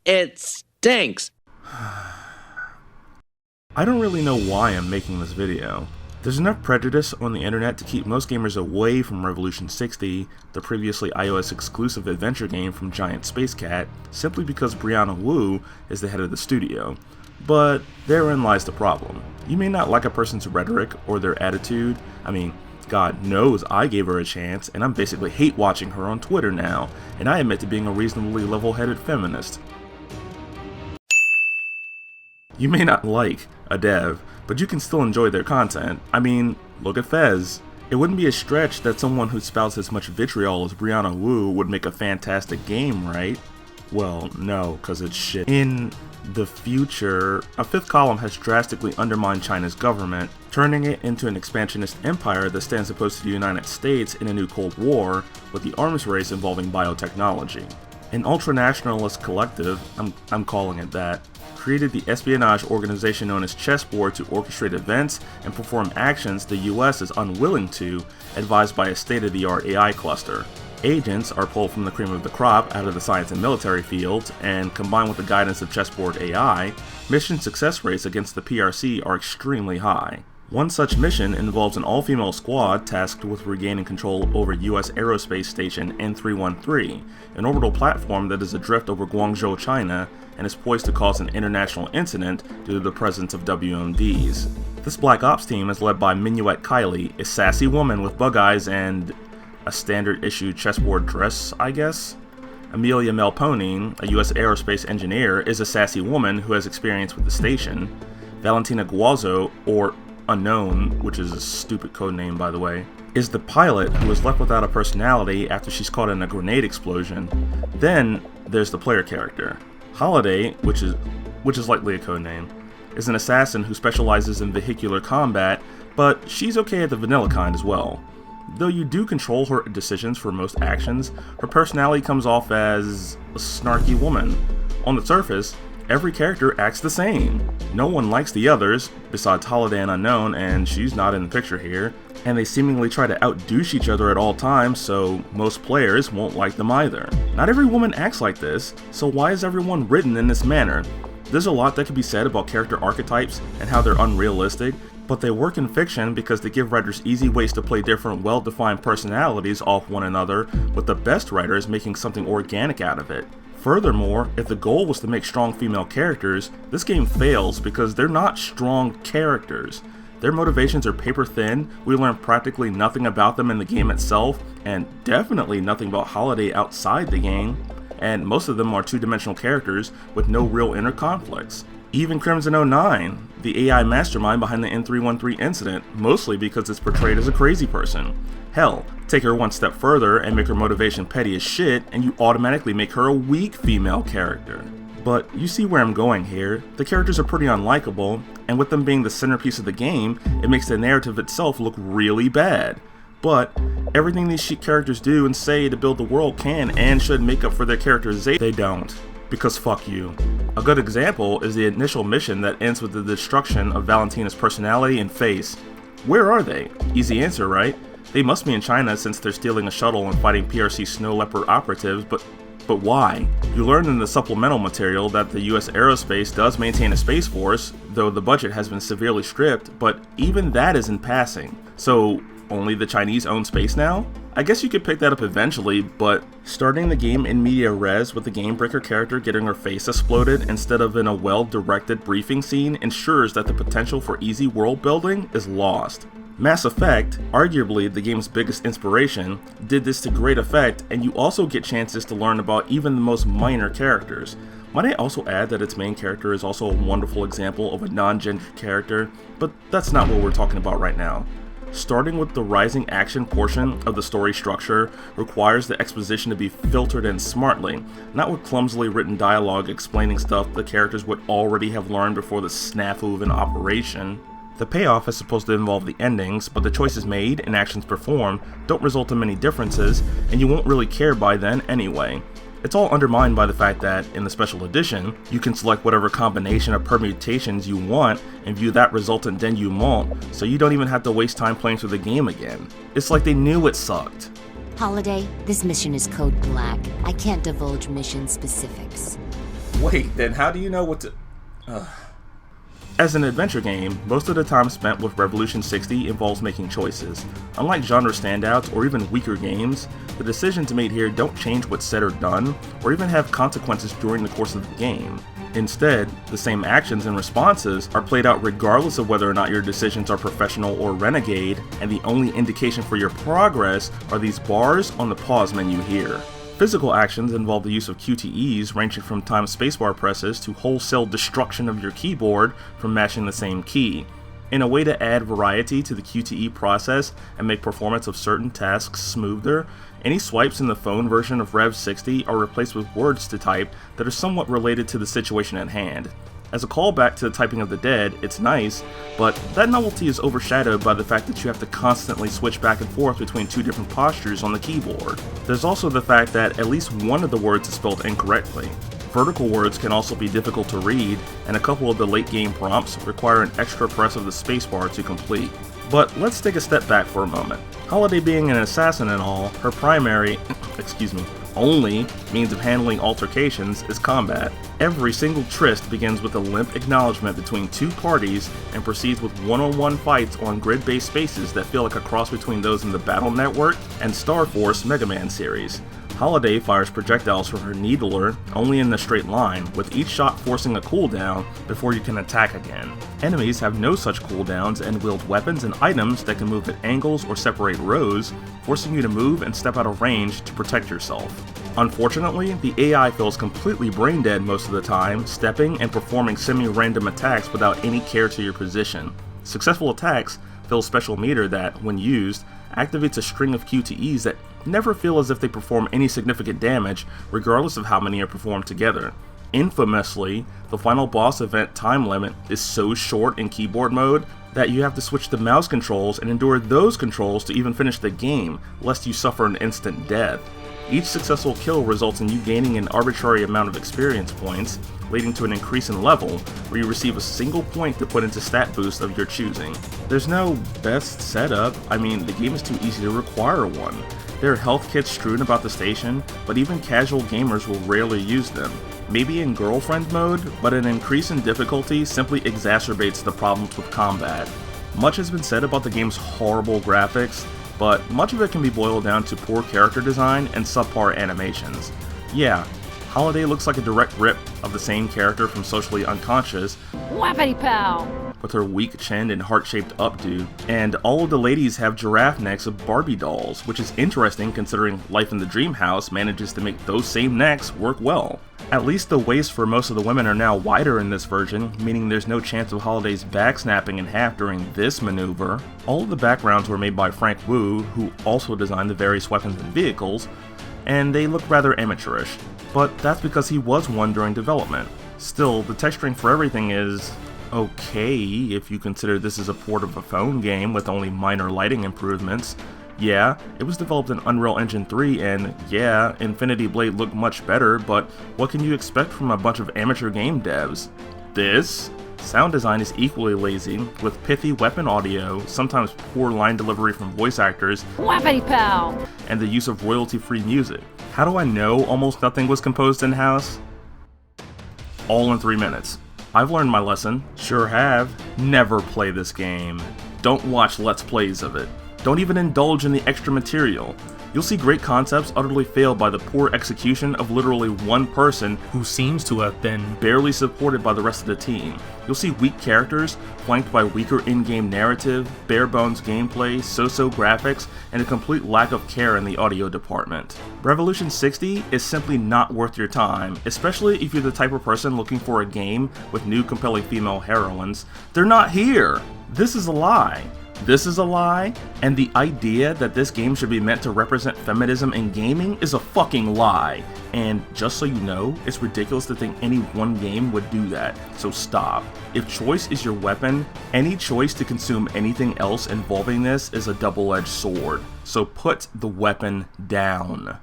It stinks. I don't really know why I'm making this video. There's enough prejudice on the internet to keep most gamers away from Revolution 60, the previously iOS exclusive adventure game from Giant Spacekat, simply because Brianna Wu is the head of the studio. But therein lies the problem. You may not like a person's rhetoric or their attitude. I mean, God knows I gave her a chance, and I'm basically hate watching her on Twitter now, and I admit to being a reasonably level-headed feminist. You may not like a dev, but you can still enjoy their content. I mean, look at Fez. It wouldn't be a stretch that someone who spouts as much vitriol as Brianna Wu would make a fantastic game, right? Well, no, cause it's shit. In the future, a fifth column has drastically undermined China's government, turning it into an expansionist empire that stands opposed to the United States in a new Cold War with the arms race involving biotechnology. An ultranationalist collective, I'm calling it that, created the espionage organization known as Chessboard to orchestrate events and perform actions the US is unwilling to, advised by a state-of-the-art AI cluster. Agents are pulled from the cream of the crop out of the science and military fields, and combined with the guidance of Chessboard AI, mission success rates against the PRC are extremely high. One such mission involves an all-female squad tasked with regaining control over US aerospace station N313, an orbital platform that is adrift over Guangzhou, China, and is poised to cause an international incident due to the presence of WMDs. This Black Ops team is led by Minuet Kylie, a sassy woman with bug eyes and a standard-issue chessboard dress, I guess? Amelia Melponi, a US aerospace engineer, is a sassy woman who has experience with the station. Valentina Guazzo, or Unknown, which is a stupid codename by the way, is the pilot who is left without a personality after she's caught in a grenade explosion. Then there's the player character. Holiday, which is likely a codename, is an assassin who specializes in vehicular combat, but she's okay at the vanilla kind as well. Though you do control her decisions for most actions, her personality comes off as a snarky woman. On the surface, every character acts the same. No one likes the others, besides Holiday and Unknown, and she's not in the picture here, and they seemingly try to outdouche each other at all times, so most players won't like them either. Not every woman acts like this, so why is everyone written in this manner? There's a lot that can be said about character archetypes and how they're unrealistic, but they work in fiction because they give writers easy ways to play different well-defined personalities off one another, with the best writers making something organic out of it. Furthermore, if the goal was to make strong female characters, this game fails because they're not strong characters. Their motivations are paper thin, we learn practically nothing about them in the game itself, and definitely nothing about Holiday outside the game, and most of them are two-dimensional characters with no real inner conflicts. Even Crimson 09, the AI mastermind behind the N313 incident, mostly because it's portrayed as a crazy person. Hell, take her one step further and make her motivation petty as shit, and you automatically make her a weak female character. But you see where I'm going here. The characters are pretty unlikable, and with them being the centerpiece of the game, it makes the narrative itself look really bad. But everything these characters do and say to build the world can and should make up for their characterization. They don't. Because fuck you. A good example is the initial mission that ends with the destruction of Valentina's personality and face. Where are they? Easy answer, right? They must be in China since they're stealing a shuttle and fighting PRC Snow Leopard operatives, but why? You learn in the supplemental material that the US Aerospace does maintain a space force, though the budget has been severely stripped, but even that is in passing. So only the Chinese own space now? I guess you could pick that up eventually, but starting the game in media res with the Gamebreaker character getting her face exploded instead of in a well-directed briefing scene ensures that the potential for easy world building is lost. Mass Effect, arguably the game's biggest inspiration, did this to great effect, and you also get chances to learn about even the most minor characters. Might I also add that its main character is also a wonderful example of a non-gendered character, but that's not what we're talking about right now. Starting with the rising action portion of the story structure requires the exposition to be filtered in smartly, not with clumsily written dialogue explaining stuff the characters would already have learned before the snafu of an operation. The payoff is supposed to involve the endings, but the choices made and actions performed don't result in many differences, and you won't really care by then anyway. It's all undermined by the fact that, in the special edition, you can select whatever combination of permutations you want and view that resultant denouement, so you don't even have to waste time playing through the game again. It's like they knew it sucked. Holiday, this mission is code black. I can't divulge mission specifics. Wait, then how do you know what to... As an adventure game, most of the time spent with Revolution 60 involves making choices. Unlike genre standouts or even weaker games, the decisions made here don't change what's said or done, or even have consequences during the course of the game. Instead, the same actions and responses are played out regardless of whether or not your decisions are professional or renegade, and the only indication for your progress are these bars on the pause menu here. Physical actions involve the use of QTEs ranging from time spacebar presses to wholesale destruction of your keyboard from mashing the same key. In a way to add variety to the QTE process and make performance of certain tasks smoother, any swipes in the phone version of Rev 60 are replaced with words to type that are somewhat related to the situation at hand. As a callback to the typing of the dead, it's nice, but that novelty is overshadowed by the fact that you have to constantly switch back and forth between two different postures on the keyboard. There's also the fact that at least one of the words is spelled incorrectly. Vertical words can also be difficult to read, and a couple of the late game prompts require an extra press of the spacebar to complete. But let's take a step back for a moment. Holiday being an assassin and all, her primary, only means of handling altercations is combat. Every single tryst begins with a limp acknowledgement between two parties and proceeds with one-on-one fights on grid-based spaces that feel like a cross between those in the Battle Network and Star Force Mega Man series. Holiday fires projectiles from her needler only in a straight line, with each shot forcing a cooldown before you can attack again. Enemies have no such cooldowns and wield weapons and items that can move at angles or separate rows, forcing you to move and step out of range to protect yourself. Unfortunately, the AI feels completely brain dead most of the time, stepping and performing semi-random attacks without any care to your position. Successful attacks fill a special meter that, when used, activates a string of QTEs that never feel as if they perform any significant damage, regardless of how many are performed together. Infamously, the final boss event time limit is so short in keyboard mode that you have to switch to mouse controls and endure those controls to even finish the game, lest you suffer an instant death. Each successful kill results in you gaining an arbitrary amount of experience points, leading to an increase in level, where you receive a single point to put into stat boost of your choosing. There's no best setup. I mean, the game is too easy to require one. There are health kits strewn about the station, but even casual gamers will rarely use them. Maybe in girlfriend mode, but an increase in difficulty simply exacerbates the problems with combat. Much has been said about the game's horrible graphics, but much of it can be boiled down to poor character design and subpar animations. Yeah, Holiday looks like a direct rip of the same character from Socially Unconscious, Whappity pow! with her weak chin and heart-shaped updo, and all of the ladies have giraffe necks of Barbie dolls, which is interesting considering Life in the Dream House manages to make those same necks work well. At least the waists for most of the women are now wider in this version, meaning there's no chance of Holiday's back snapping in half during this maneuver. All of the backgrounds were made by Frank Wu, who also designed the various weapons and vehicles, and they look rather amateurish, but that's because he was one during development. Still, the texturing for everything is okay if you consider this is a port of a phone game with only minor lighting improvements. Yeah, it was developed in Unreal Engine 3 and yeah, Infinity Blade looked much better, but what can you expect from a bunch of amateur game devs? This? Sound design is equally lazy, with pithy weapon audio, sometimes poor line delivery from voice actors, Whappity pow! and the use of royalty-free music. How do I know almost nothing was composed in-house? All in 3 minutes. I've learned my lesson. Sure have. Never play this game. Don't watch Let's Plays of it. Don't even indulge in the extra material. You'll see great concepts utterly failed by the poor execution of literally one person who seems to have been barely supported by the rest of the team. You'll see weak characters, flanked by weaker in-game narrative, bare-bones gameplay, so-so graphics, and a complete lack of care in the audio department. Revolution 60 is simply not worth your time, especially if you're the type of person looking for a game with new compelling female heroines. They're not here! This is a lie. This is a lie, and the idea that this game should be meant to represent feminism in gaming is a fucking lie. And just so you know, it's ridiculous to think any one game would do that, so stop. If choice is your weapon, any choice to consume anything else involving this is a double-edged sword, so put the weapon down.